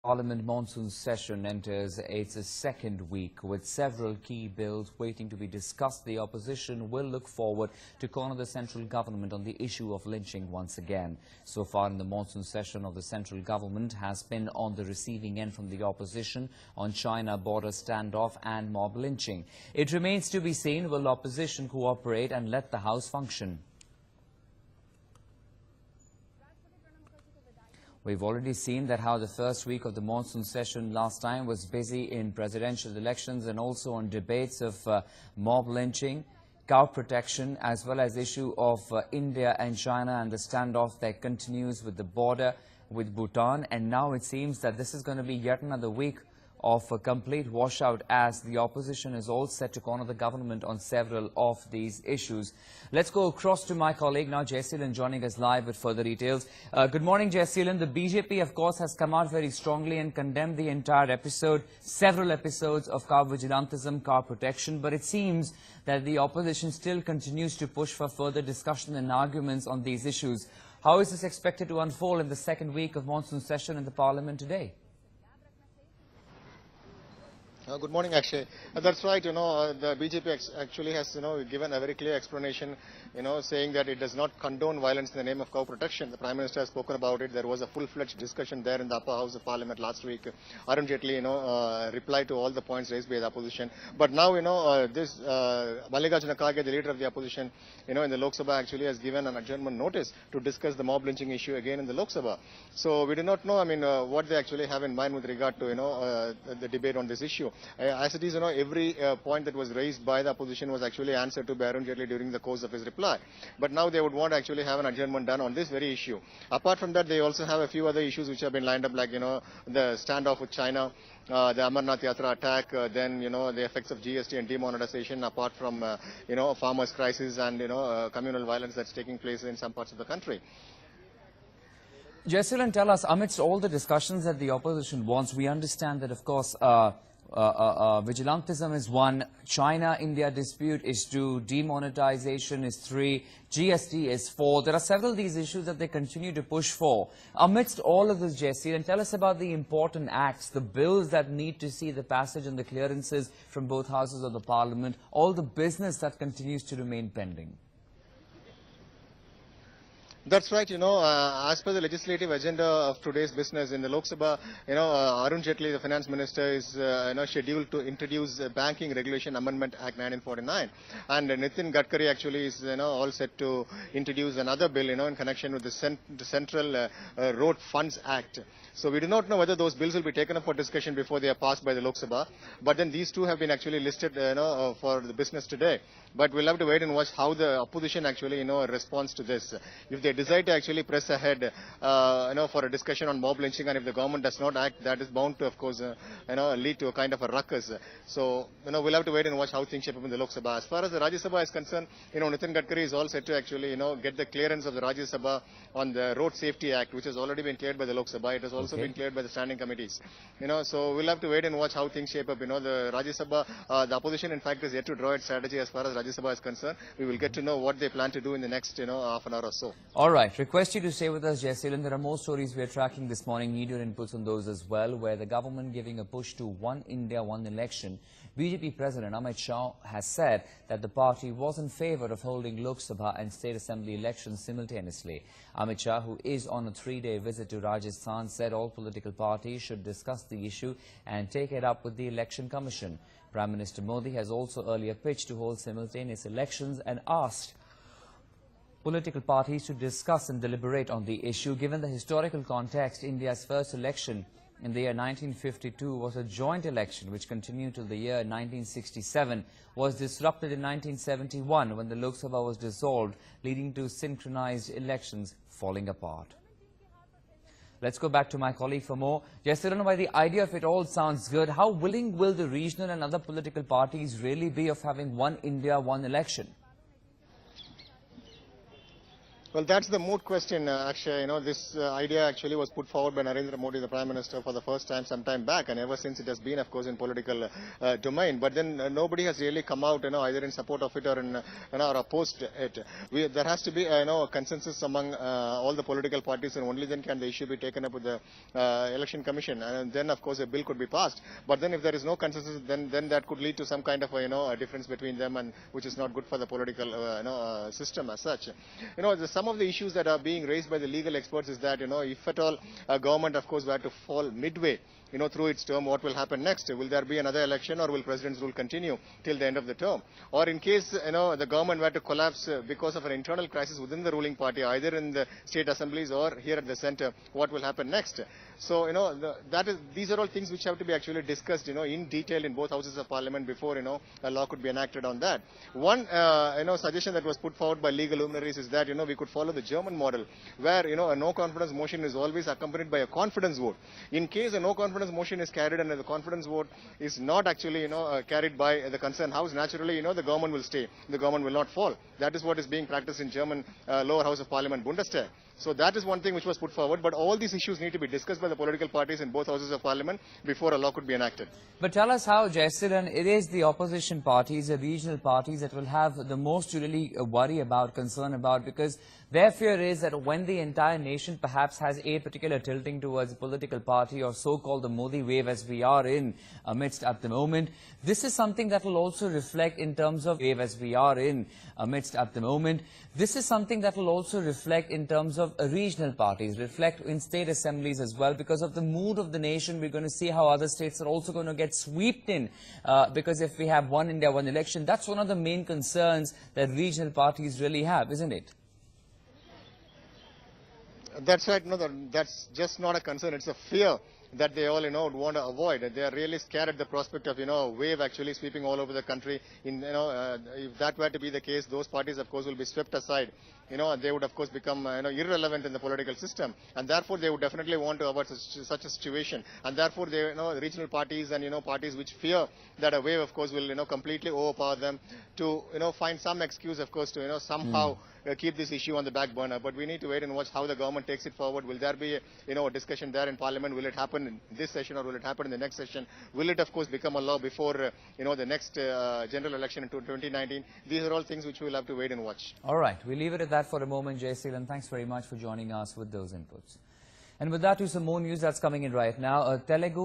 Parliament monsoon session enters its second week with several key bills waiting to be discussed. The opposition will look forward to corner the central government on the issue of lynching once again. So far in the monsoon session of the central government has been on the receiving end from the opposition on China border standoff and mob lynching. It remains to be seen, will opposition cooperate and let the House function? We've already seen that how the first week of the monsoon session last time was busy in presidential elections and also on debates of mob lynching, cow protection, as well as issue of India and China and the standoff that continues with the border with Bhutan. And now it seems that this is going to be yet another week of a complete washout as the opposition is all set to corner the government on several of these issues. Let's go across to my colleague now, Jaiseelan, joining us live with further details. Good morning, Jaiseelan. The BJP, of course, has come out very strongly and condemned the entire episode, several episodes of cow vigilantism, cow protection, but it seems that the opposition still continues to push for further discussion and arguments on these issues. How is this expected to unfold in the second week of monsoon session in the parliament today? Good morning, Akshay. That's right. The BJP actually has, given a very clear explanation, saying that it does not condone violence in the name of cow protection. The Prime Minister has spoken about it. There was a full-fledged discussion there in the upper house of Parliament last week. Arun Jaitley, replied to all the points raised by the opposition. But now, this Mallikarjuna Kharge, the leader of the opposition, in the Lok Sabha actually has given an adjournment notice to discuss the mob lynching issue again in the Lok Sabha. So we do not know, what they actually have in mind with regard to, the debate on this issue. As it is, every point that was raised by the opposition was actually answered to by Arun Jaitley during the course of his reply. But now they would want to actually have an adjournment done on this very issue. Apart from that, they also have a few other issues which have been lined up, like, the standoff with China, the Amarnath Yatra attack, then, the effects of GST and demonetization, apart from, farmers' crisis and, communal violence that's taking place in some parts of the country. Jaiseelan, tell us, amidst all the discussions that the opposition wants, we understand that, of course, vigilantism is one, China-India dispute is two, demonetization is three, GST is four. There are several of these issues that they continue to push for. Amidst all of this, Jaiseelan, tell us about the important acts, the bills that need to see the passage and the clearances from both houses of the parliament, all the business that continues to remain pending. That's right, as per the legislative agenda of today's business in the Lok Sabha, Arun Jaitley, the finance minister, is, scheduled to introduce the Banking Regulation Amendment Act 1949. And Nitin Gadkari actually is, all set to introduce another bill, in connection with the Central Road Funds Act. So we do not know whether those bills will be taken up for discussion before they are passed by the Lok Sabha. But then these two have been actually listed, for the business today. But we'll have to wait and watch how the opposition actually, responds to this. If they decide to actually press ahead, for a discussion on mob lynching, and if the government does not act, that is bound to, of course, lead to a kind of a ruckus. So, we'll have to wait and watch how things shape up in the Lok Sabha. As far as the Rajya Sabha is concerned, Nitin Gadkari is all set to actually, get the clearance of the Rajya Sabha on the Road Safety Act, which has already been cleared by the Lok Sabha. It has also been cleared by the standing committees. So we'll have to wait and watch how things shape up. The Rajya Sabha, the opposition, in fact, is yet to draw its strategy as far as Rajya Sabha is concerned. We will get to know what they plan to do in the next, half an hour or so. All right. Request you to stay with us, Jaiseelan. There are more stories we are tracking this morning. Need your inputs on those as well, where the government giving a push to one India, one election. BJP President Amit Shah has said that the party was in favor of holding Lok Sabha and State Assembly elections simultaneously. Amit Shah, who is on a 3-day visit to Rajasthan, said all political parties should discuss the issue and take it up with the Election Commission. Prime Minister Modi has also earlier pitched to hold simultaneous elections and asked political parties to discuss and deliberate on the issue. Given the historical context, India's first election in the year 1952 was a joint election which continued till the year 1967, was disrupted in 1971 when the Lok Sabha was dissolved, leading to synchronized elections falling apart. Let's go back to my colleague for more. Jaiseelan, while the idea of it all sounds good, how willing will the regional and other political parties really be of having one India, one election? Well, that's the moot question, Akshay. This idea actually was put forward by Narendra Modi, the Prime Minister, for the first time some time back, and ever since it has been, of course, in political domain. But then nobody has really come out, either in support of it or or opposed it. There has to be, a consensus among all the political parties, and only then can the issue be taken up with the Election Commission, and then, of course, a bill could be passed. But then, if there is no consensus, then that could lead to some kind of, a difference between them, and which is not good for the political, system as such. Some of the issues that are being raised by the legal experts is that, if at all a government, of course, were to fall midway, through its term, what will happen next? Will there be another election, or will President's rule continue till the end of the term? Or in case, the government were to collapse because of an internal crisis within the ruling party, either in the state assemblies or here at the center, what will happen next? So, these are all things which have to be actually discussed, in detail in both houses of parliament before, a law could be enacted on that. One, suggestion that was put forward by legal luminaries is that, we could follow the German model, where, a no confidence motion is always accompanied by a confidence vote. In case a no confidence motion is carried and the confidence vote is not actually, carried by the concerned house, naturally, the government will stay. The government will not fall. That is what is being practiced in German lower house of parliament, Bundestag. So that is one thing which was put forward, but all these issues need to be discussed by the political parties in both houses of parliament before a law could be enacted. But tell us how, Jaiseelan, it is the opposition parties, the regional parties that will have the most to really worry about, concern about, because their fear is that when the entire nation perhaps has a particular tilting towards a political party or so-called the Modi wave as we are in amidst at the moment, this is something that will also reflect in terms of wave as we are in amidst at the moment. This is something that will also reflect in terms of regional parties, reflect in state assemblies as well. Because of the mood of the nation, we're going to see how other states are also going to get swept in. Because if we have one India, one election, that's one of the main concerns that regional parties really have, isn't it? That's right. No, that's just not a concern. It's a fear that they all, would want to avoid. They are really scared at the prospect of, wave actually sweeping all over the country. If that were to be the case, those parties, of course, will be swept aside. They would, of course, become, irrelevant in the political system. And therefore, they would definitely want to avoid such a situation. And therefore, they, the regional parties and, parties which fear that a wave, of course, will, completely overpower them to, find some excuse, of course, to, somehow keep this issue on the back burner. But we need to wait and watch how the government takes it forward. Will there be, a discussion there in Parliament? Will it happen in this session or will it happen in the next session? Will it, of course, become a law before, the next general election in 2019? These are all things which we will have to wait and watch. All right. We'll leave it at that for a moment, Jaiseelan. Thanks very much for joining us with those inputs. And with that, to some more news that's coming in right now. Telugu